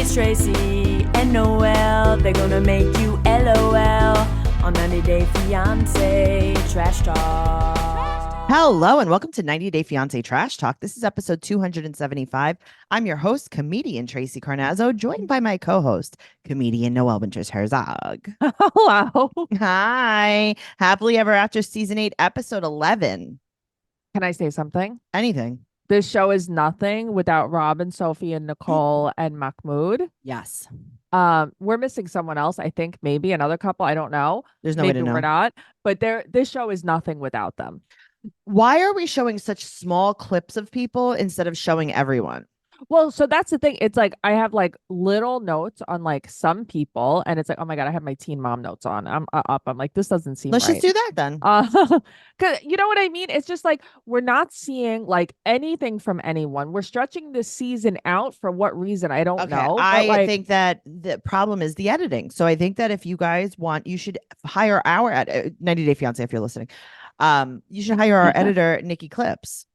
It's Tracey and Noelle. They're gonna make you LOL on 90 Day Fiancé Trash Talk. Hello and welcome to 90 Day Fiancé Trash Talk. This is episode 275. I'm your host, comedian Tracey Carnazzo, joined by my co-host, comedian Noelle Herzog. Hello. Hi. Happily Ever After Season 8, Episode 11. Can I say something? Anything. This show is nothing without Rob and Sophie and Nicole and Mahmoud. Yes. We're missing someone else, I think, maybe another couple. I don't know. There's no maybe way to know. we're not. But this show is nothing without them. Why are we showing such small clips of people instead of showing everyone? Well, so that's the thing. It's like I have like little notes on like some people, and it's like, oh my God, I have my teen mom notes on. I'm up. I'm like, this doesn't seem Let's right. just do that then. Cause you know what I mean? It's just like we're not seeing like anything from anyone. We're stretching this season out for what reason? I don't know. I think that the problem is the editing. So I think that if you guys want, you should hire our 90 Day Fiance if you're listening. You should hire our editor, Nikki Clips.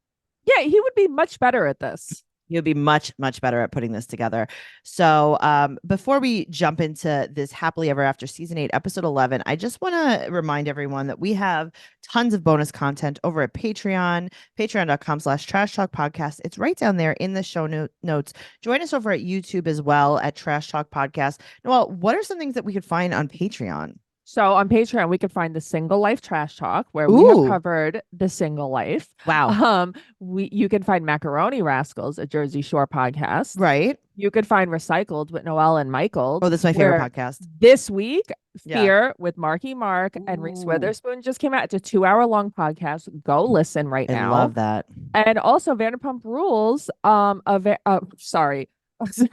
Yeah, he would be much better at this. He'll be much, much better at putting this together. So before we jump into this Happily Ever After Season 8, Episode 11, I just want to remind everyone that we have tons of bonus content over at Patreon, patreon.com/Trash Talk Podcast. It's right down there in the show notes. Join us over at YouTube as well at Trash Talk Podcast. Noelle, what are some things that we could find on Patreon? So on Patreon, we could find the Single Life Trash Talk, where we have covered the single life. Wow. You can find Macaroni Rascals, a Jersey Shore podcast. Right. You could find Recycled with Noelle and Michael. Oh, that's my favorite podcast. This week, Fear with Marky Mark and Reese Witherspoon just came out. It's a 2-hour-long podcast. Go listen right now. I love that. And also Vanderpump Rules.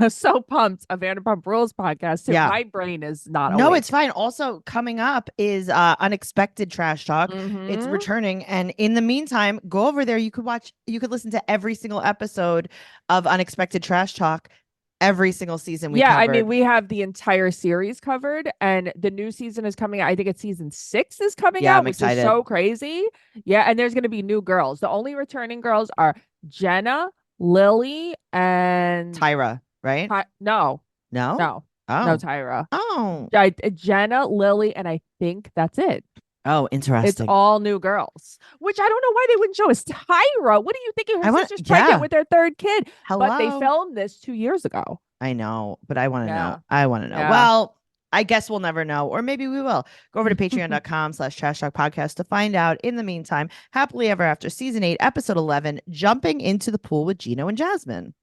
So pumped, a Vanderpump Rules podcast too. Yeah. My brain is not awake. No, it's fine. Also coming up is Unexpected Trash Talk. Mm-hmm. It's returning, and in the meantime, go over there. You could listen to every single episode of Unexpected Trash Talk every single season. I mean, we have the entire series covered, and the new season is coming out. I think it's season 6 is coming out, I'm excited. Which is so crazy. Yeah, and there's going to be new girls. The only returning girls are Jenna, Lily, and Tyra, right? No. Oh. No, Tyra. Oh. Jenna, Lily, and I think that's it. Oh, interesting. It's all new girls, which I don't know why they wouldn't show us Tyra. What are you thinking? Her sister's pregnant with their third kid. Hello? But they filmed this 2 years ago. I know, but I want to know. I want to know. Yeah. Well, I guess we'll never know, or maybe we will. Go over to patreon.com/Trash Talk Podcast to find out. In the meantime, Happily Ever After Season 8, Episode 11, Jumping into the Pool with Gino and Jasmine.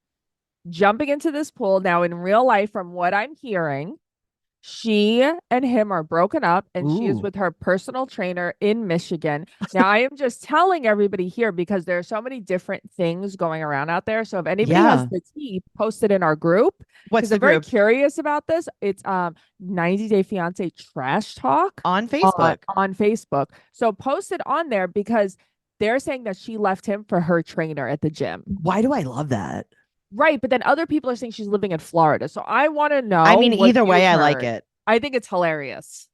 Jumping into this pool. Now, in real life, from what I'm hearing, she and him are broken up, and she is with her personal trainer in Michigan. Now, I am just telling everybody here because there are so many different things going around out there. So if anybody has the tea, post it in our group. What's the group? I'm very curious about this. It's 90 Day Fiancé Trash Talk on Facebook. On Facebook. So post it on there because they're saying that she left him for her trainer at the gym. Why do I love that? Right, but then other people are saying she's living in Florida. So I want to know. I mean, either way, I like it. I think it's hilarious.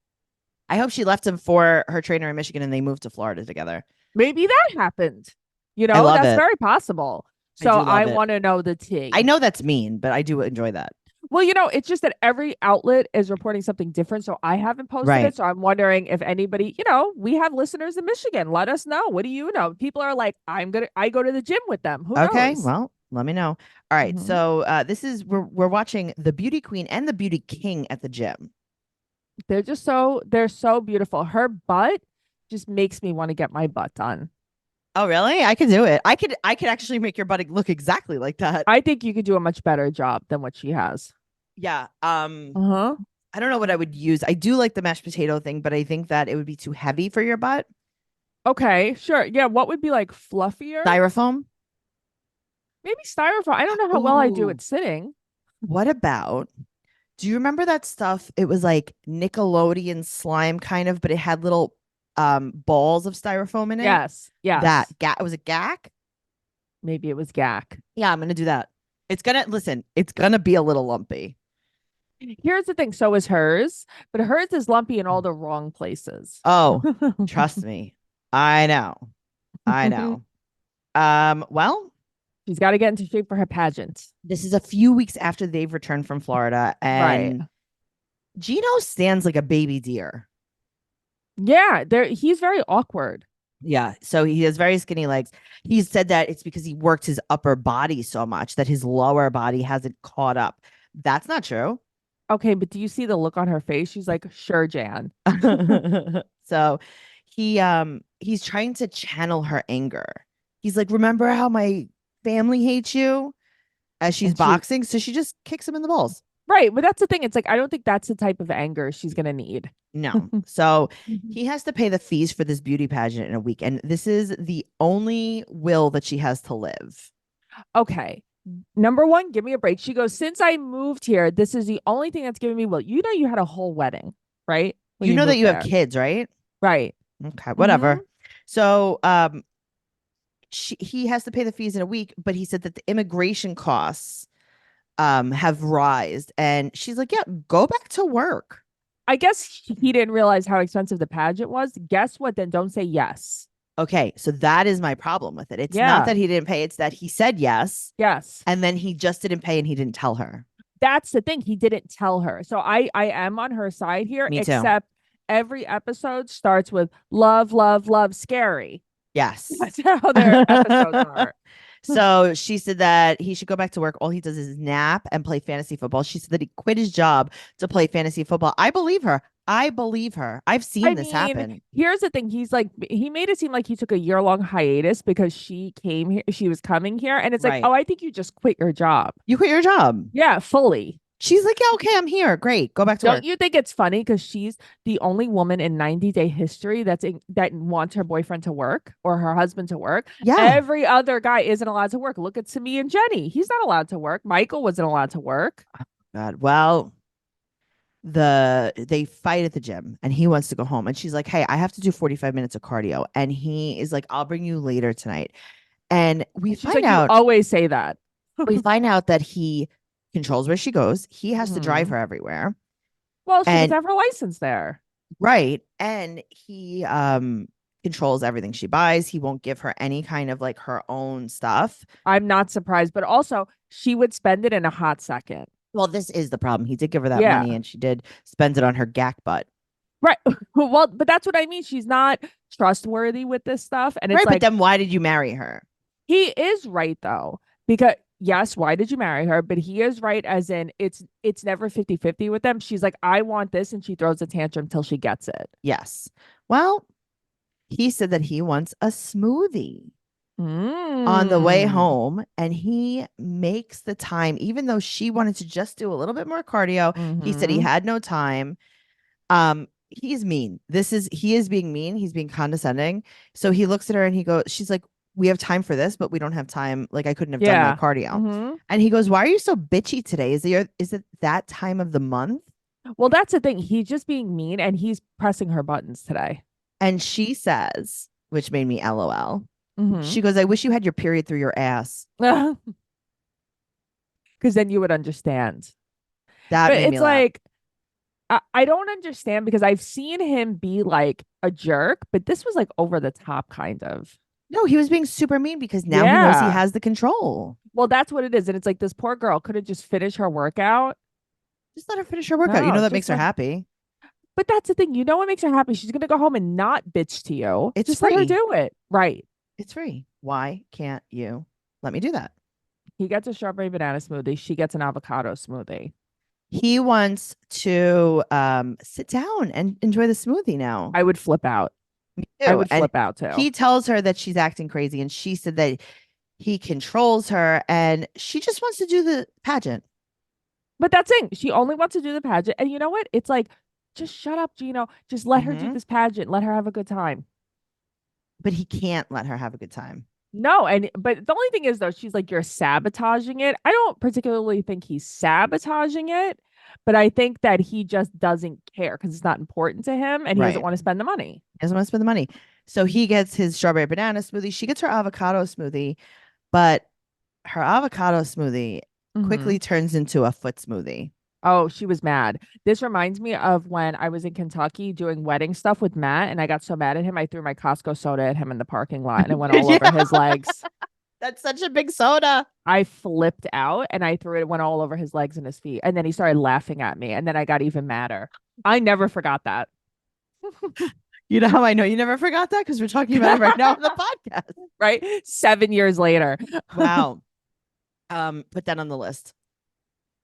I hope she left him for her trainer in Michigan and they moved to Florida together. Maybe that happened. You know, that's very possible. So I want to know the tea. I know that's mean, but I do enjoy that. Well, you know, it's just that every outlet is reporting something different. So I haven't posted it. So I'm wondering if anybody, you know, we have listeners in Michigan. Let us know. What do you know? People are like, I go to the gym with them. Who knows? Well, let me know. All right. So we're watching the Beauty Queen and the Beauty King at the gym. They're so beautiful. Her butt just makes me want to get my butt done. Oh, really? I could do it. I could actually make your butt look exactly like that. I think you could do a much better job than what she has. Yeah. I don't know what I would use. I do like the mashed potato thing, but I think that it would be too heavy for your butt. Okay, sure. Yeah, what would be like fluffier? Styrofoam? Maybe styrofoam. I don't know how well I do at sitting. What about, do you remember that stuff? It was like Nickelodeon slime kind of, but it had little balls of styrofoam in it. Yes. Was it GAC? Maybe it was GAC. Yeah, I'm gonna do that. It's gonna be a little lumpy. Here's the thing. So is hers, but hers is lumpy in all the wrong places. Oh, trust me. I know. Well, She's got to get into shape for her pageant. This is a few weeks after they've returned from Florida, Right. and Gino stands like a baby deer. Yeah, he's very awkward. Yeah. So he has very skinny legs. He said that it's because he worked his upper body so much that his lower body hasn't caught up. That's not true. Okay, but do you see the look on her face? She's like, sure, Jan. So he's trying to channel her anger. He's like, remember how my family hates you? As she's And boxing. So she just kicks him in the balls. Right. But that's the thing. It's like, I don't think that's the type of anger she's going to need. No. So he has to pay the fees for this beauty pageant in a week. And this is the only will that she has to live. Okay. Number one, give me a break. She goes, since I moved here, this is the only thing that's giving me will. You know, you had a whole wedding, right? When You know that moved you there. have kids, right? Right. Okay, whatever. Mhm. So he has to pay the fees in a week, but he said that the immigration costs have rised. And she's like, yeah, go back to work. I guess he didn't realize how expensive the pageant was. Guess what? Then don't say yes. Okay, so that is my problem with it. It's Yeah. not that he didn't pay, it's that he said yes. Yes. And then he just didn't pay and he didn't tell her. That's the thing. He didn't tell her. So I am on her side here, Me too. except every episode starts with love, love, love, scary. Yes. That's how their episodes are. So she said that he should go back to work. All he does is nap and play fantasy football. She said that he quit his job to play fantasy football. I believe her. I've seen this happen. Here's the thing. He's like, he made it seem like he took a year-long hiatus because she came here, she was coming here. And it's Right. like, oh, I think you just quit your job. You quit your job. Yeah, fully. She's like, yeah, okay, I'm here. Great. Go back to Don't work. you think it's funny because she's the only woman in 90-day history that wants her boyfriend to work or her husband to work? Yeah. Every other guy isn't allowed to work. Look at Simi and Jenny. He's not allowed to work. Michael wasn't allowed to work. God. Well, they fight at the gym and he wants to go home. And she's like, hey, I have to do 45 minutes of cardio. And he is like, I'll bring you later tonight. And we She's find like, out you always say that. we find out that he controls where she goes. He has to drive her everywhere. Well, she And- doesn't have her license there. Right. And he controls everything she buys. He won't give her any kind of like her own stuff. I'm not surprised, but also she would spend it in a hot second. Well, this is the problem. He did give her that Yeah. money and she did spend it on her gack butt. Right. Well, but that's what I mean. She's not trustworthy with this stuff. And it's Right. like, But then why did you marry her? he is right though. Because yes, why did you marry her? But he is right as in it's never 50-50 with them. She's like, I want this, and she throws a tantrum till she gets it. Yes. Well, he said that he wants a smoothie on the way Mm. home, and he makes the time, even though she wanted to just do a little bit more cardio. He said he Mhm. had no time. He's mean. He is being mean. He's being condescending. So he looks at her and he goes, she's like, we have time for this, but we don't have time. Like I couldn't have done Yeah. my cardio. Mhm. And he goes, why are you so bitchy today? Is it that time of the month? Well, that's the thing. He's just being mean, and he's pressing her buttons today. And she says, which made me LOL. Mhm. She goes, I wish you had your period through your ass. Because then you would understand. That But made me it's laugh. like, I don't understand because I've seen him be like a jerk, but this was like over the top kind of. No, he was being super mean because now he knows he Yeah. has the control. Well, that's what it is. And it's like this poor girl could have just finished her workout. Just let her finish her workout. You No, know that just makes her let- happy. But that's the thing. You know what makes her happy? She's going to go home and not bitch to you. It's just let her free. do it. Right. It's free. Why can't you let me do that? He gets a strawberry banana smoothie. She gets an avocado smoothie. He wants to sit down and enjoy the smoothie now. I would flip out. Me I too. would And flip out too. he tells her that she's acting crazy, and she said that he controls her, and she just wants to do the pageant. But that's it. She only wants to do the pageant. And you know what? It's like, just shut up, Gino. Just let her do Mhm. this pageant. Let her have a good time. But he can't let her have a good time. No, but the only thing is though, she's like, you're sabotaging it. I don't particularly think he's sabotaging it, but I think that he just doesn't care because it's not important to him and he doesn't Right. want to spend the money. He doesn't want to spend the money. So he gets his strawberry banana smoothie. She gets her avocado smoothie, but her avocado smoothie Mhm. quickly turns into a foot smoothie. Oh, she was mad. This reminds me of when I was in Kentucky doing wedding stuff with Matt, and I got so mad at him, I threw my Costco soda at him in the parking lot, and it went all over his legs. That's such a big soda. I flipped out and I threw it, went all over his legs and his feet. And then he started laughing at me. And then I got even madder. I never forgot that. You know how I know you never forgot that? Because we're talking about it right now on the podcast. Right? 7 years later. Wow. Put that on the list.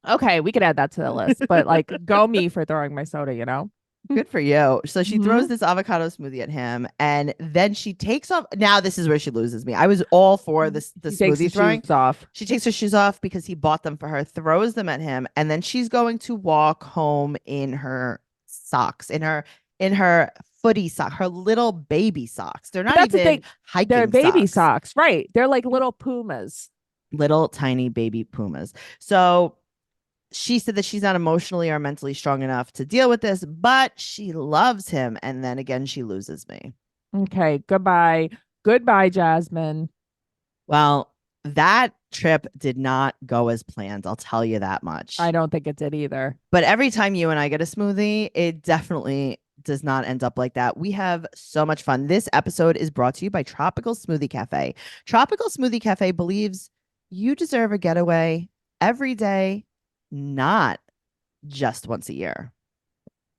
Okay, we could add that to the list. But like, go me for throwing my soda, you know? Good for you. So she throws Mhm. this avocado smoothie at him, and then she takes off. Now this is where she loses me. I was all for the She takes the smoothie throwing. shoes off. She takes her shoes off because he bought them for her, throws them at him, and then she's going to walk home in her socks, in her footy sock, her little baby socks. They're not That's the even thing. hiking They're baby socks. socks. Right. They're like little pumas. Little tiny baby pumas. So she said that she's not emotionally or mentally strong enough to deal with this, but she loves him. And then again, she loses me. Okay. Goodbye. Goodbye, Jasmine. Well, that trip did not go as planned. I'll tell you that much. I don't think it did either. But every time you and I get a smoothie, it definitely does not end up like that. We have so much fun. This episode is brought to you by Tropical Smoothie Cafe. Tropical Smoothie Cafe believes you deserve a getaway every day, not just once a year.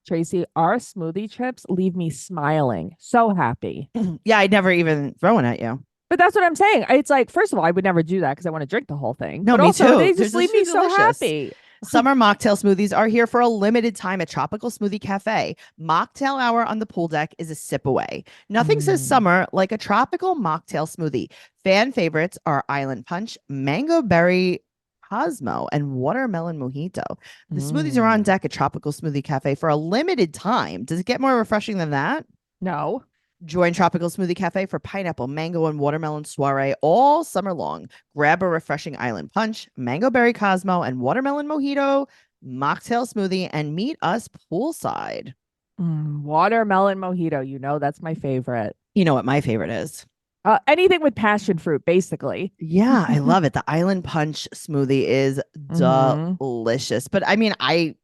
Tracey, our smoothie trips leave me smiling, so happy. Yeah, I'd never even throw one at you. But that's what I'm saying. It's like, first of all, I would never do that because I want to drink the whole thing. No, but me also, too. they This just is leave me so so delicious. happy. Summer mocktail smoothies are here for a limited time at Tropical Smoothie Cafe. Mocktail hour on the pool deck is a sip away. Nothing says summer like a tropical mocktail smoothie. Fan favorites are Island Punch, Mango Berry Cosmo, and Watermelon Mojito. The smoothies are on deck at Tropical Smoothie Cafe for a limited time. Does it get more refreshing than that? No. Join Tropical Smoothie Cafe for pineapple, mango, and watermelon soiree all summer long. Grab a refreshing Island Punch, Mango Berry Cosmo, and Watermelon Mojito mocktail smoothie and meet us poolside. Watermelon mojito. You know, that's my favorite. You know what my favorite is? Anything with passion fruit, basically. Yeah, I love it. The Island Punch smoothie is Mhm. delicious. But I mean, I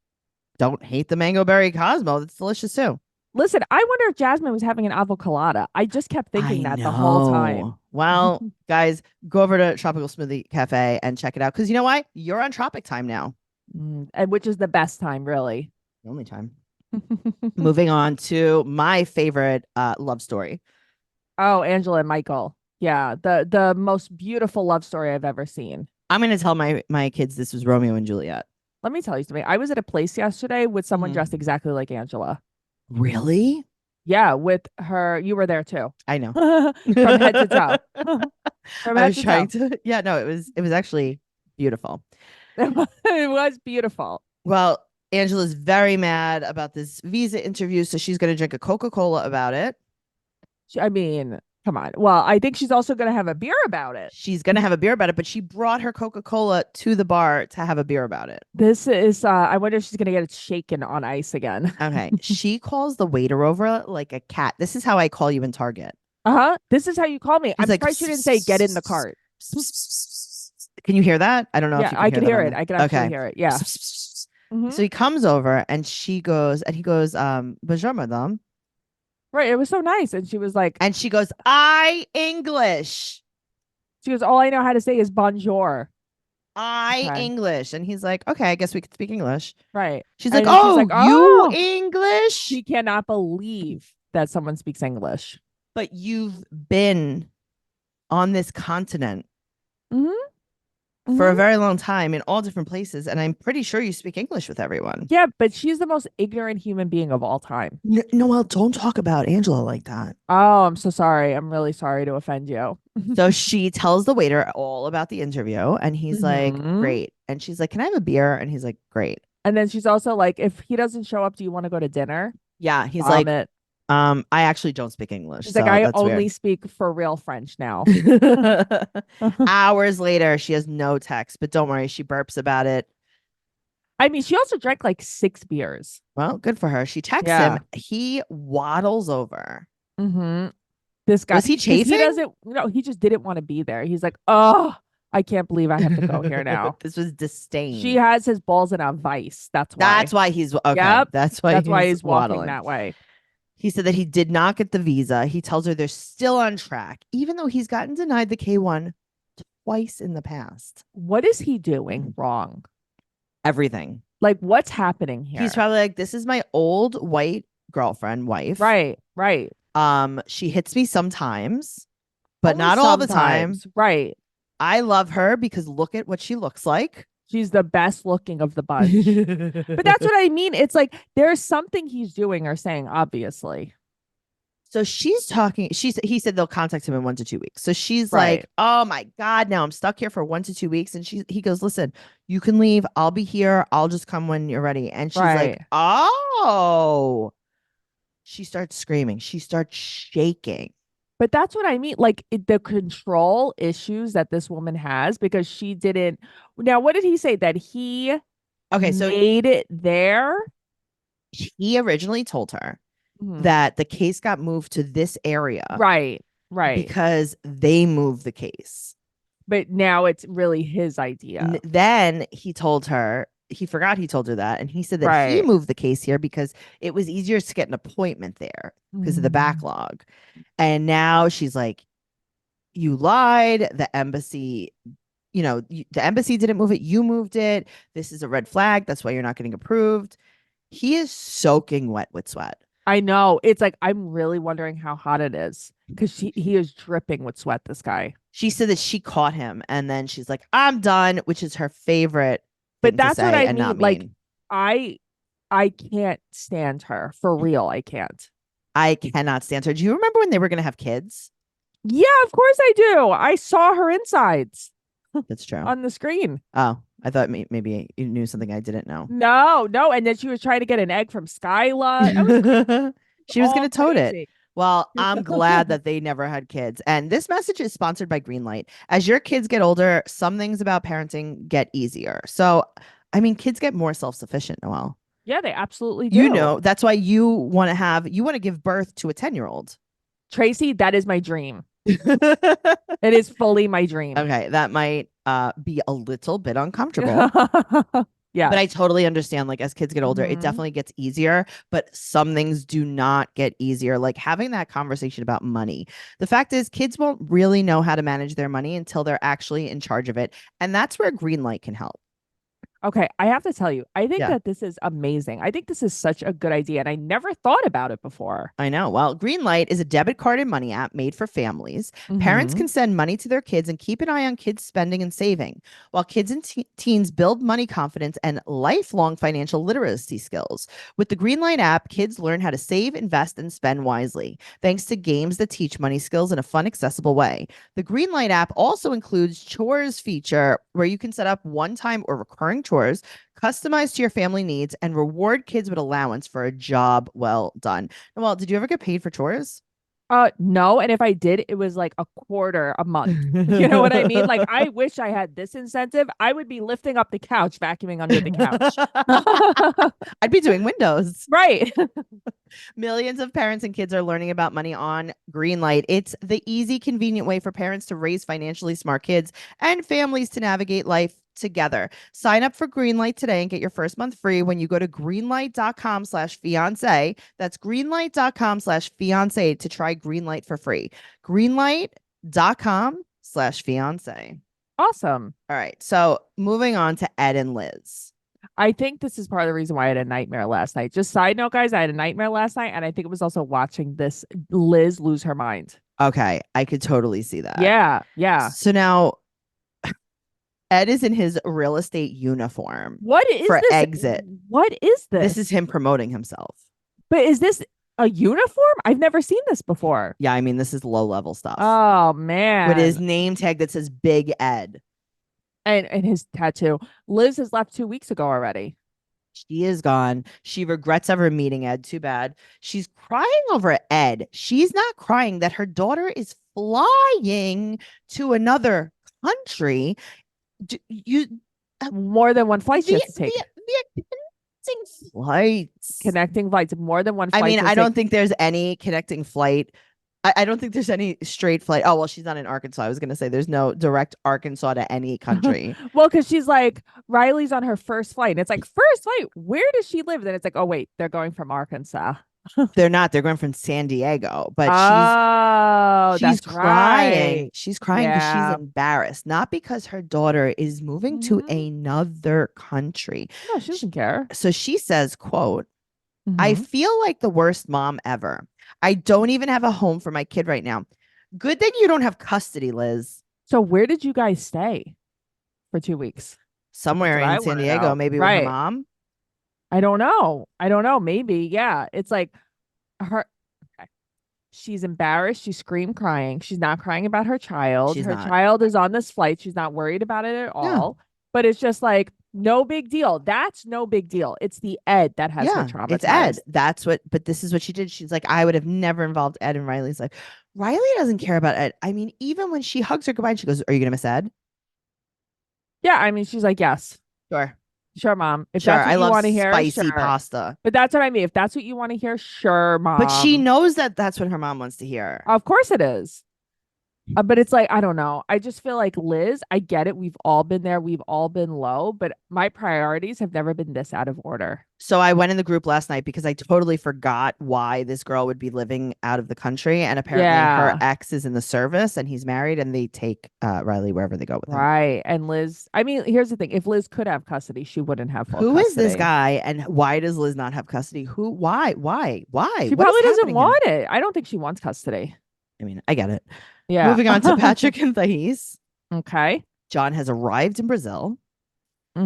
don't hate the Mango Berry Cosmo. It's delicious too. Listen, I wonder if Jasmine was having an avocado. I just kept thinking I that the whole time. know. Well, guys, go over to Tropical Smoothie Cafe and check it out. Because you know why? You're on tropic time now. And which is the best time, really. The only time. Moving on to my favorite love story. Oh, Angela and Michael. Yeah, the most beautiful love story I've ever seen. I'm going to tell my kids this was Romeo and Juliet. Let me tell you something. I was at a place yesterday with someone dressed exactly like Angela. Really? Yeah, with her. You were there too. I know. From head to toe. From I head was to trying toe. to. Yeah, no, it was actually beautiful. It was beautiful. Well, Angela's very mad about this visa interview, so she's going to drink a Coca-Cola about it. I mean, come on. Well, I think she's also going to have a beer about it. She's going to have a beer about it, but she brought her Coca-Cola to the bar to have a beer about it. This is, I wonder if she's going to get it shaken on ice again. Okay. She calls the waiter over like a cat. This is how I call you in Target. This is how you call me. I'm like, surprised she didn't say get in the cart. Can you hear that? I don't know if Yeah, you can I can hear that on it. the- I can actually Okay. hear it. Yeah. Mhm. So he comes over and he goes, bonjour, madame. Right. It was so nice. And she was like, And she goes, I English. she goes, all I know how to say is bonjour. I Okay. English. And he's like, okay, I guess we could speak English. Right. She's And like, then she's oh, like, you "Oh." English? She cannot believe that someone speaks English. But you've been on this continent for a very long time in all different places. And I'm pretty sure you speak English with everyone. Yeah, but she's the most ignorant human being of all time. Noelle, don't talk about Angela like that. Oh, I'm so sorry. I'm really sorry to offend you. So she tells the waiter all about the interview and he's like, Mhm. great. And she's like, can I have a beer? And he's like, great. And then she's also like, if he doesn't show up, do you want to go to dinner? Yeah. He's like, Vomit. I actually don't speak English. She's So like, I that's only weird. speak for real French now. Hours later, she has no text, but don't worry, she burps about it. I mean, she also drank like 6 beers. Well, good for her. She texts Yeah. him. He waddles over. Mm-hmm. This guy Was he 'cause chafing? He doesn't. No, he just didn't want to be there. He's like, oh, I can't believe I have to go here now. This was disdain. She has his balls in a vice. That's why. That's why he's okay. Yep. That's why he's walking waddling that way. He said that he did not get the visa. He tells her they're still on track, even though he's gotten denied the K1 twice in the past. What is he doing wrong? Everything. Like, what's happening here? He's probably like, this is my old white girlfriend, wife. Right. She hits me sometimes, but Only not all the time. sometimes. Right. I love her because look at what she looks like. She's the best looking of the bunch. But that's what I mean. It's like there's something he's doing or saying, obviously. So she's talking. He said they'll contact him in 1 to 2 weeks. So she's Right. like, "Oh my God, now I'm stuck here for 1 to 2 weeks." And he goes, "Listen, you can leave. I'll be here. I'll just come when you're ready." And she's like, Right. "Oh." She starts screaming. She starts shaking. But that's what I mean. Like the control issues that this woman has because she didn't. Now, what did he say? That he Okay, so made it there? he originally told her Mhm. that the case got moved to this area. Right. Because they moved the case. But now it's really his idea. Then he told her, he forgot he told her that. And he said that he moved the case here because it was easier to get an appointment there because of the backlog. And now she's like, you lied. The embassy, the embassy didn't move it. You moved it. This is a red flag. That's why you're not getting approved. He is soaking wet with sweat. I know. It's like I'm really wondering how hot it is because he is dripping with sweat, this guy. She said that she caught him and then she's like, I'm done, which is her favorite. But that's what I mean. Like, I can't stand her for real. I can't. I cannot stand her. Do you remember when they were going to have kids? Yeah, of course I do. I saw her insides. That's true. On the screen. Oh, I thought maybe you knew something I didn't know. No. And then she was trying to get an egg from Skyla. She was going to tote it. Well, I'm glad that they never had kids. And this message is sponsored by Greenlight. As your kids get older, some things about parenting get easier. So, I mean, kids get more self-sufficient, Noelle. Yeah, they absolutely do. That's why you want to give birth to a 10-year-old. Tracey, that is my dream. It is fully my dream. Okay, that might be a little bit uncomfortable. Yeah. But I totally understand, like, as kids get older, it definitely gets easier, but some things do not get easier. Like having that conversation about money. The fact is, kids won't really know how to manage their money until they're actually in charge of it. And that's where Greenlight can help. Okay, I have to tell you, I think that this is amazing. I think this is such a good idea, and I never thought about it before. I know. Well, Greenlight is a debit card and money app made for families. Parents can send money to their kids and keep an eye on kids' spending and saving, while kids and teens build money confidence and lifelong financial literacy skills. With the Greenlight app, kids learn how to save, invest, and spend wisely, thanks to games that teach money skills in a fun, accessible way. The Greenlight app also includes chores feature where you can set up one-time or recurring chores customized to your family needs and reward kids with allowance for a job well done. Well, did you ever get paid for chores? No, and if I did, it was like $0.25 a month. You know what I mean? Like, I wish I had this incentive. I would be lifting up the couch, vacuuming under the couch. I'd be doing windows. Right. Millions of parents and kids are learning about money on Greenlight. It's the easy, convenient way for parents to raise financially smart kids and families to navigate life together. Sign up for Greenlight today and get your first month free when you go to greenlight.com/fiance. That's greenlight.com/fiance to try Greenlight for free. Greenlight.com/fiance. Awesome. All right. So moving on to Ed and Liz. I think this is part of the reason why I had a nightmare last night. Just side note, guys, I had a nightmare last night, and I think it was also watching this Liz lose her mind. Okay. I could totally see that. Yeah. So now Ed is in his real estate uniform. What is for this? Exit. What is this? This is him promoting himself. But is this a uniform? I've never seen this before. Yeah, I mean, this is low level stuff. Oh man. With his name tag that says Big Ed. And his tattoo. Liz has left 2 weeks ago already. She is gone. She regrets ever meeting Ed. Too bad. She's crying over Ed. She's not crying that her daughter is flying to another country. More than one flight she has to take. Connecting flights. More than one flight. I mean, I don't think there's any connecting flight. I don't think there's any straight flight. Oh, well, she's not in Arkansas. I was going to say there's no direct Arkansas to any country. Well, because she's like, Riley's on her first flight. And it's like, first flight? Where does she live? Then it's like, oh, wait, they're going from Arkansas. They're not. They're going from San Diego, but Oh, she's that's crying. right. She's crying because she's Yeah. embarrassed, not because her daughter is moving to Mhm. another country. No, she Sh- doesn't care. So she says, quote, I Mhm. feel like the worst mom ever. I don't even have a home for my kid right now. Good thing you don't have custody, Liz. So where did you guys stay for 2 weeks? That's Somewhere what in I San want to Diego, know. maybe with her Right. mom. I don't know. I don't know. Maybe. Yeah. It's like her. Okay. She's embarrassed. She screamed crying. She's not crying about her child. She's Her not. child is on this flight. She's not worried about it at Yeah. all. But it's just like no big deal. That's no big deal. It's the Ed that has her Yeah. It's Ed. traumatized. But this is what she did. She's like, I would have never involved Ed in Riley's life. Riley doesn't care about Ed. I mean, even when she hugs her goodbye, and she goes, Are you going to miss Ed? Yeah. I mean, she's like, yes, Sure. sure, mom. If Sure. that's what I you love want to hear, spicy sure. pasta. But that's what I mean. If that's what you want to hear, sure, But she mom. knows that that's what her mom wants to hear. Of course it is. But it's like, I don't know. I just feel like Liz, I get it. We've all been there. We've all been low, but my priorities have never been this out of order. So I went in the group last night because I totally forgot why this girl would be living out of the country. And apparently her Yeah. ex is in the service and he's married and they take Riley wherever they go with him. Right. And Liz, I mean, here's the thing. If Liz could have custody, she wouldn't have full Who is this custody. guy and why does Liz not have custody? Who, why? She What is probably doesn't happening here? want it. I don't think she wants custody. I mean, I get it. Yeah. Moving on to Patrick and Thais. Okay. John has arrived in Brazil. They're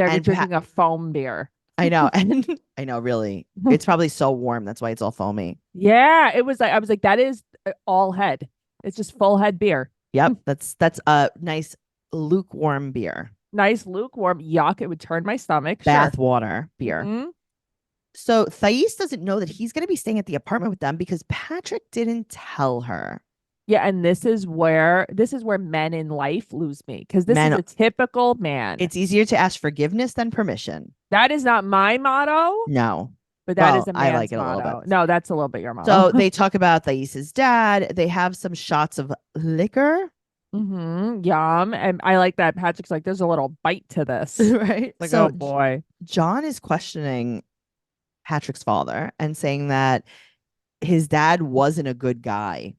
And drinking a foam beer. I know. And I know, really. It's probably so warm. That's why it's all foamy. Yeah. It was like, I was like, that is all head. It's just full head beer. Yep. That's a nice lukewarm beer. Nice, lukewarm. Yuck. It would turn my stomach. Bath Sure. water beer. Mhm. So Thais doesn't know that he's going to be staying at the apartment with them because Patrick didn't tell her. Yeah, and this is where men in life lose me because this Men- is a typical man. It's easier to ask forgiveness than permission. That is not my motto, No. but that is Well, a man's I like it a little motto. bit. No, that's a little bit your motto. So they talk about Thais's dad. They have some shots of liquor. Yum. And I like that Patrick's like, there's a little bite to this. Right. Like, So oh boy. John is questioning Patrick's father and saying that his dad wasn't a good guy.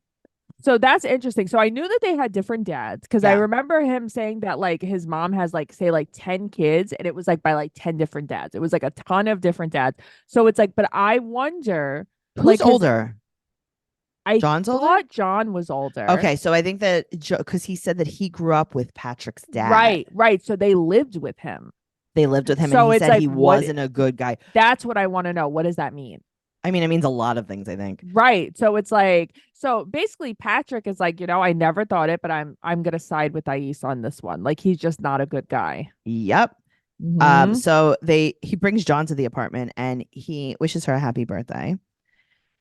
So that's interesting. So I knew that they had different dads because I Yeah. remember him saying that like his mom has like say like 10 kids and it was like by like 10 different dads. It was like a ton of different dads. So it's like, but I wonder Who's like older? I John's older? thought John was older. Okay, so I think that because he said that he grew up with Patrick's dad. Right. So they lived with him. They lived with him So and he it's said like, he what- wasn't a good guy. That's what I want to know. What does that mean? I mean, it means a lot of things, I think. Right. So it's like, so basically Patrick is like, I never thought it, but I'm gonna side with Thais on this one. Like he's just not a good guy. Yep. Mhm. So he brings John to the apartment and he wishes her a happy birthday.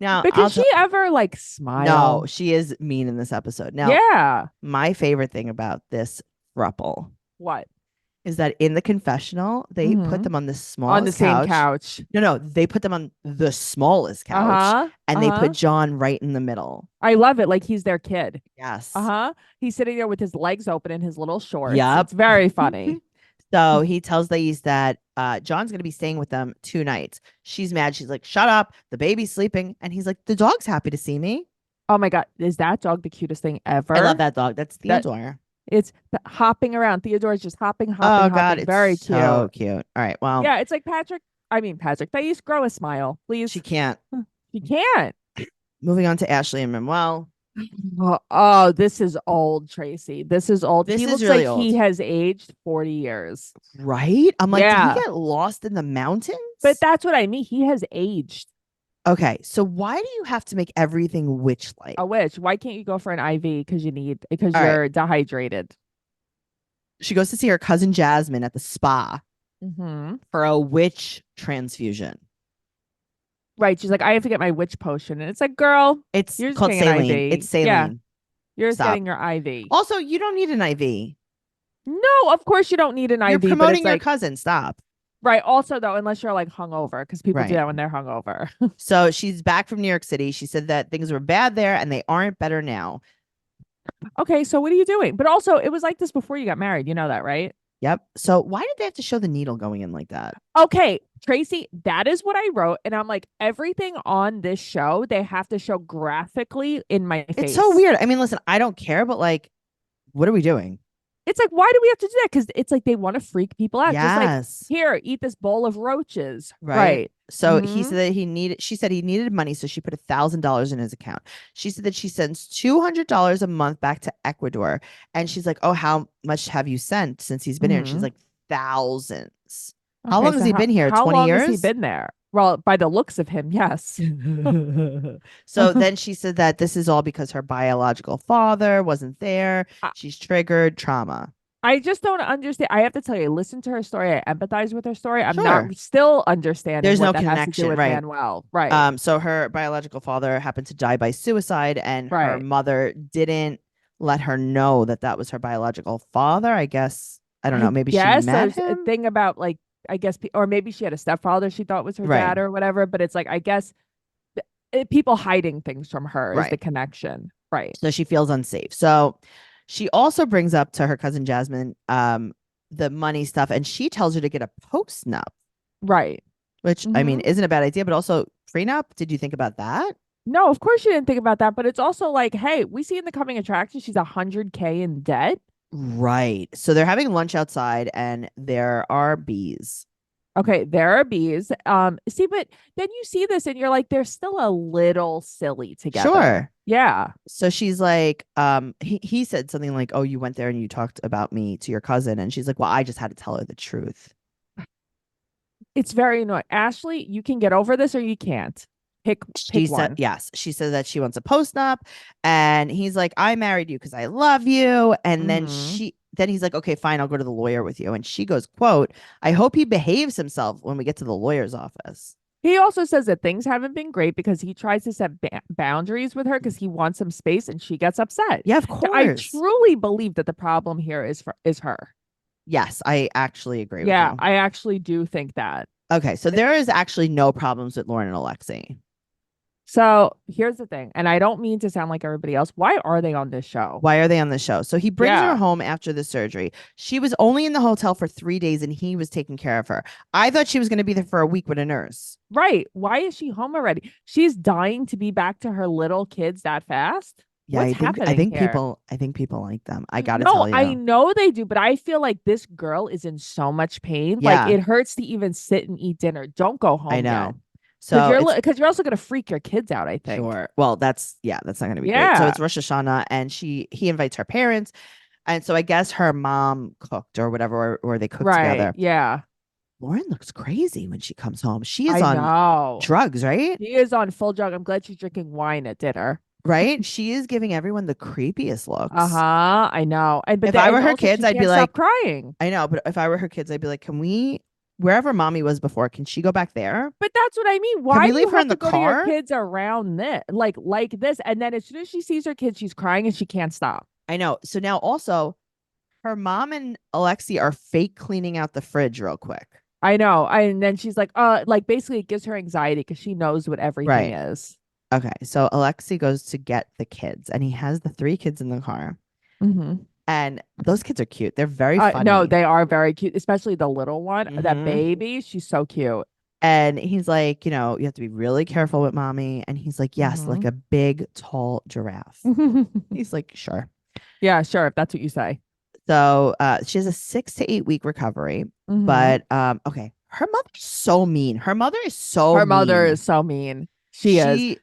Now, But did she ever like smile? No, she is mean in this episode. Now, Yeah. my favorite thing about this throuple What? is that in the confessional, they put Mhm. them on the smallest On the same couch. No, they put them on the smallest couch Uh-huh. and they put John right in the middle. I love it. Like he's their kid. Yes. He's sitting there with his legs open in his little shorts. Yep. It's very funny. So he tells Thais that John's going to be staying with them 2 nights. She's mad. She's like, shut up. The baby's sleeping. And he's like, the dog's happy to see me. Oh my God. Is that dog the cutest thing ever? I love that dog. That's That- Theodore. It's hopping around. Theodore's just hopping. Oh, God. It's Very so cute. cute. All right. Well, Yeah, it's like Patrick. Thais, grow a smile, please. she can't. She can't. Moving on to Ashley and Manuel. Oh, this is old, Tracy. This is old. This He is looks really like he old. has aged 40 years. Right? I'm like, did Yeah. he get lost in the mountains? But that's what I mean. He has aged. Okay. So why do you have to make everything witch-like? A witch. Why can't you go for an IV? Because All right. you're dehydrated. She goes to see her cousin Jasmine at the spa for a witch transfusion. Right. She's like, I have to get my witch potion. And it's like, girl, It's You're just called getting an saline. IV. It's saline. Yeah. you're just Stop. getting your IV. Also, you don't need an IV. No, of course you don't need an You're IV. But promoting it's your like, cousin. Stop. right. Also, though, unless you're like hungover, because people Right. do that when they're hungover. So she's back from New York City. She said that things were bad there and they aren't better now. Okay, so what are you doing? But also, it was like this before you got married. You know that, right? Yep. So why did they have to show the needle going in like that? Okay, Tracy, that is what I wrote. And I'm like, everything on this show, they have to show graphically in my It's so face. weird. I mean, listen, I don't care, but like, what are we doing? It's like, why do we have to do that? Because it's like they want to freak people out. Just like, Yes. here, eat this bowl of roaches. Right. Right. So he said that she said he needed money. So she put $1,000 in his account. She said that she sends $200 a month back to Ecuador. And she's like, oh, how much have you sent since he's been here? And she's like, thousands. How Okay, long has so he been here? how 20 long has he years? been there? Well, by the looks of him, yes. So then she said that this is all because her biological father wasn't there. I, She's triggered trauma. I just don't understand. I have to tell you, listen to her story. I empathize with her story. I'm Sure. not still understanding There's what no that has to do connection, with right? Manuel. Right. So her biological father happened to die by suicide, and her Right. mother didn't let her know that that was her biological father. I guess I don't know. Maybe she Yes, met there's a him. thing about like, I guess, or maybe she had a stepfather she thought was her Right. dad or whatever. But it's like, I guess people hiding things from her is the Right. connection. Right. So she feels unsafe. So she also brings up to her cousin Jasmine the money stuff, and she tells her to get a postnup, Right. which I mean isn't a bad idea, but also prenup. Did you think about that? No, of course you didn't think about that. But it's also like, hey, we see in the coming attraction, she's 100K in debt. Right. So they're having lunch outside, and there are bees. Okay, there are bees. See, but then you see this and you're like, they're still a little silly together. Sure. Yeah. So she's like, he said something like, oh, you went there and you talked about me to your cousin. And she's like, well, I just had to tell her the truth. It's very annoying. Ashley, you can get over this or you can't. She Pick said, one. yes. She said that she wants a postnup. And he's like, I married you because I love you. And then he's like, okay, fine, I'll go to the lawyer with you. And she goes, quote, I hope he behaves himself when we get to the lawyer's office. He also says that things haven't been great because he tries to set boundaries with her because he wants some space and she gets upset. Yeah, of I course. truly believe that the problem here is her. Yes, I actually agree with you. Yeah, I actually do think that. Okay, so there is actually no problems with Lauren and Alexei. So here's the thing, and I don't mean to sound like everybody else. Why are they on this show? Why are they on the show? So he brings Yeah. her home after the surgery. She was only in the hotel for 3 days and he was taking care of her. I thought she was going to be there for a week with a nurse. Right. Why is she home already? She's dying to be back to her little kids that fast. Yeah, What's happening here? I think people like them. I gotta tell you. I know they do, but I feel like this girl is in so much pain. Yeah. Like it hurts to even sit and eat dinner. Don't go home. I know. Yet. So because you're also gonna freak your kids out, I think. Sure. Well, that's not gonna be great. So it's Rosh Hashanah and he invites her parents. And so I guess her mom cooked or whatever, or they cooked together. Yeah. Lauren looks crazy when she comes home. She is on drugs, right? She is on full drug. I'm glad she's drinking wine at dinner. Right? She is giving everyone the creepiest looks. I know. And but if I were her kids, I'd be like crying. I know, but if I were her kids, I'd be like, can we wherever mommy was before, can she go back there? But that's what I mean. Why can we leave her in the car? To your kids around this, like this, and then as soon as she sees her kids, she's crying and she can't stop. I know. So now also, her mom and Alexei are fake cleaning out the fridge real quick. I know. And then she's like basically it gives her anxiety because she knows what everything is. Okay, so Alexei goes to get the kids, and he has the 3 kids in the car. And those kids are cute. They're very funny. No, they are very cute, especially the little one, that baby. She's so cute. And he's like, you have to be really careful with mommy. And he's like, yes, like a big, tall giraffe. He's like, sure. Yeah, sure, if that's what you say. So she has a 6 to 8 week recovery. But okay, her mother's so mean. Her mother is so mean. She is.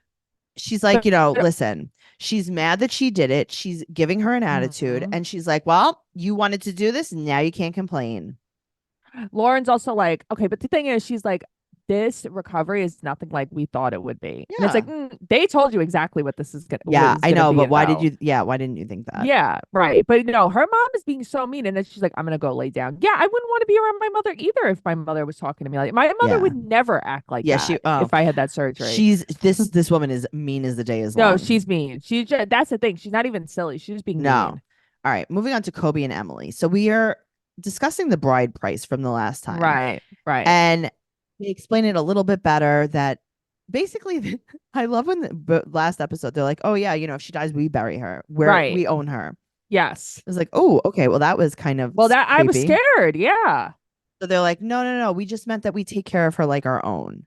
She's like, listen, she's mad that she did it. She's giving her an attitude. And she's like, well, you wanted to do this. Now you can't complain. Lauren's also like, okay, but the thing is, she's like, this recovery is nothing like we thought it would be. Yeah. And it's like, they told you exactly what this is going to be. Yeah, I know. But why didn't you think that? Yeah, right. But no, her mom is being so mean. And then she's like, I'm going to go lay down. Yeah, I wouldn't want to be around my mother either if my mother was talking to me like my mother would never act like that if I had that surgery. This woman is mean as the day is long. No, she's mean. That's the thing. She's not even silly. She's just being mean. All right, moving on to Kobe and Emily. So we are discussing the bride price from the last time. Right. And they explain it a little bit better that basically I love when the last episode they're like, oh yeah, if she dies we bury her, we own her. Yes. It was like, oh, okay. Well, that was kind of Well, that I was creepy. scared. Yeah. So they're like, no. We just meant that we take care of her like our own.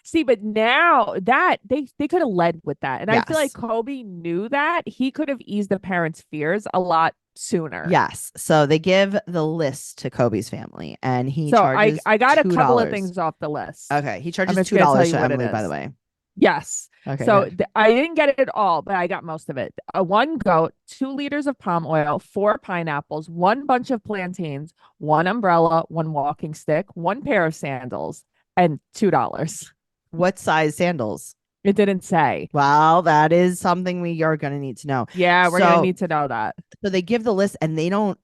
See, but now that they could have led with that. And I feel like Yes. Kobe knew that. He could have eased the parents' fears a lot sooner. Yes. So they give the list to Kobe's family, and he So charges I got a couple of $2. things off the list. Okay. He I'm charges just gonna tell $2 you to what it Emily, by the is. way. Yes. Okay. So good. I didn't get it all, but I got most of it. One goat, 2 liters of palm oil, 4 pineapples, 1 bunch of plantains, 1 umbrella, 1 walking stick, 1 pair of sandals, and $2. What size sandals? It didn't say. Well, that is something we are going to need to know. Yeah, we're gonna need to know that. So they give the list and they don't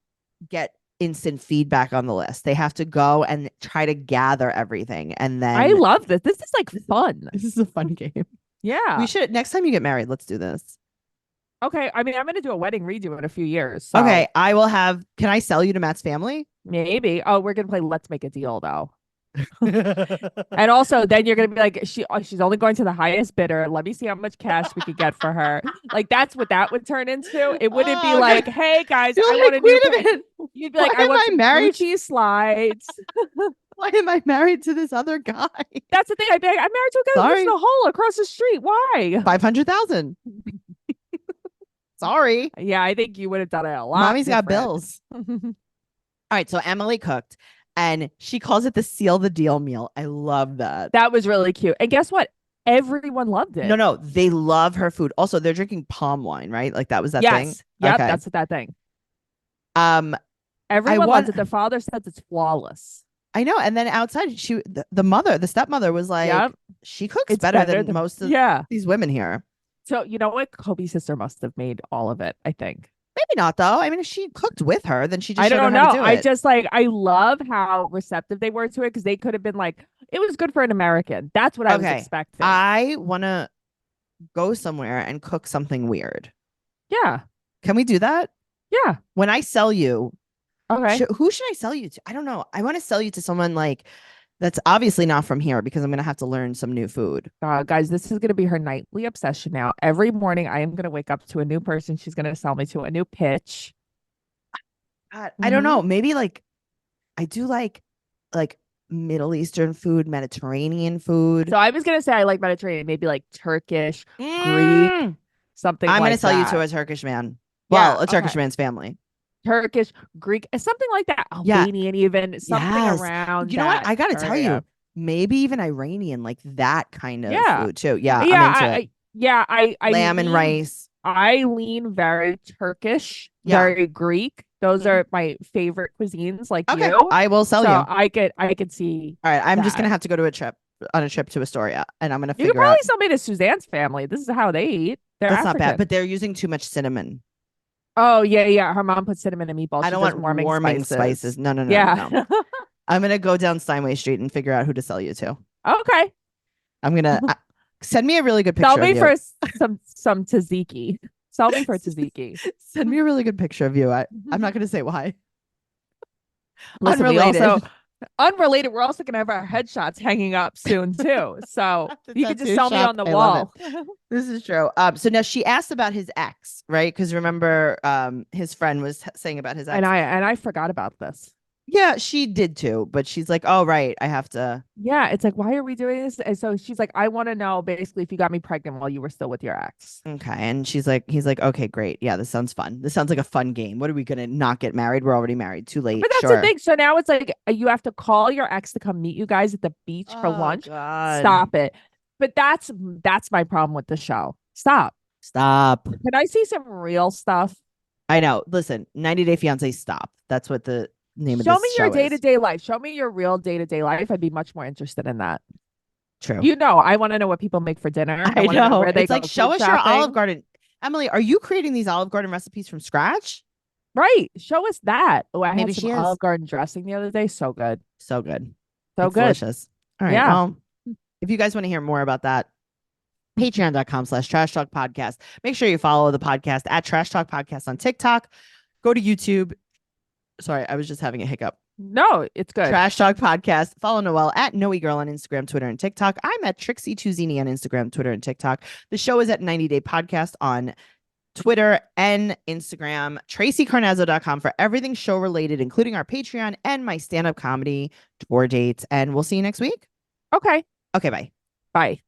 get instant feedback on the list. They have to go and try to gather everything. And then I love this. This is like fun. this is a fun game. Yeah. We should, next time you get married, let's do this. Okay. I mean, I'm gonna do a wedding redo in a few years. So Okay. Can I sell you to Matt's family? maybe. Oh, we're gonna play Let's Make a Deal though. And also, then you're gonna be like, she's only going to the highest bidder. Let me see how much cash we could get for her. Like that's what that would turn into. It wouldn't be like, God. hey guys, You're I like, want a new wait a pair. minute. You'd be like, Why I am want I some married? Gucci slides. Why am I married to this other guy? That's the thing. I'd be like, I'm married to a guy who lives in Sorry. a hole across the street. Why? 500,000. Sorry. Yeah, I think you would have done it a lot. Mommy's got different. bills. All right. So Emily cooked and she calls it the seal the deal meal. I love that. That was really cute. And guess what? Everyone loved it. No. They love her food. Also, they're drinking palm wine, right? Like that was that thing. Yes. Yep. Okay. That's that thing. Um, Everyone want- loves it. The father says it's flawless. I know. And then outside, the stepmother was like, Yep. she cooks It's better better than than- most of Yeah. these women here. So you know what? Kobe's sister must have made all of it, I think. Maybe not though. I mean, if she cooked with her, then she just I showed her don't how know. to do I it. just like I love how receptive they were to it because they could have been like, it was good for an American. That's what I was Okay. expecting. I want to go somewhere and cook something weird. Yeah. Can we do that? Yeah. When I sell you, Okay. who should I sell you to? I don't know. I want to sell you to someone like that's obviously not from here because I'm going to have to learn some new food. Guys, this is going to be her nightly obsession now. Every morning, I am going to wake up to a new person. She's going to sell me to a new pitch. God, I don't know. Maybe like I do like Middle Eastern food, Mediterranean food. So I was going to say I like Mediterranean, maybe like Turkish, Greek, something I'm like going to sell you that. to a Turkish man. Yeah, Well, a Turkish okay. man's family. Turkish, Greek, something like that. Yeah. Albanian, even something Yes. around. You know what? that I got to tell you, area. maybe even Iranian, like that kind of Yeah. food too. Yeah, Yeah, I'm into it. I Lamb and lean- rice. I lean very Turkish, Yeah. very Greek. Those Mhm. are my favorite cuisines, like Okay, you. I will sell so you. All I could see. right, I'm just that. gonna have to go on a trip to Astoria, and I'm gonna You could figure out. probably sell me to Suzanne's family. This is how they eat. They're That's not bad, African. but they're using too much cinnamon. Oh yeah. Her mom puts cinnamon in meatballs. I She don't does want warming spices. No. Yeah. No. I'm gonna go down Steinway Street and figure out who to sell you to. Okay. I'm gonna send me a really good picture Sell me of you. for some tzatziki. Sell me for tzatziki. Send me a really good picture of you. I'm not gonna say why. Listen, Unrelated. Unrelated. We're also gonna have our headshots hanging up soon too. So The you can just tattoo sell me shop. on the I love wall. This is true. So now she asked about his ex, right? Because remember, his friend was saying about his ex. And I forgot about this. Yeah, she did too. But she's like, "Oh, right, I have to." Yeah, it's like, why are we doing this? And so she's like, I want to know basically if you got me pregnant while you were still with your ex. Okay, and he's like, "Okay, great. Yeah, this sounds fun. This sounds like a fun game. What are we gonna not get married? We're already married. Too late. But that's sure. the thing. So now it's like you have to call your ex to come meet you guys at the beach for lunch. God. Stop it. But that's my problem with the show. Stop. Can I see some real stuff? I know. Listen, 90 Day Fiance. Stop. That's what the name of Show this me your show is. day-to-day life. Show me your real day-to-day life. I'd be much more interested in that. True. You know, I want to know what people make for dinner. I wanna know. where they It's like, go show food us your shopping. Olive Garden. Emily, are you creating these Olive Garden recipes from scratch? Right. Show us that. Oh, I Maybe had she some is. Olive Garden dressing the other day. So good. So good. So It's good. delicious. All right. Yeah. Well, if you guys want to hear more about that, patreon.com/Trash Talk Podcast. Make sure you follow the podcast at Trash Talk Podcast on TikTok. Go to YouTube. Sorry, I was just having a hiccup. No, it's good. Trash Talk Podcast. Follow Noelle at Noe Girl on Instagram, Twitter, and TikTok. I'm at Trixie Tuzini on Instagram, Twitter, and TikTok. The show is at 90 Day Podcast on Twitter, and Instagram. TraceyCarnazzo.com for everything show related, including our Patreon and my stand-up comedy tour dates. And we'll see you next week. Okay. Okay, bye. Bye.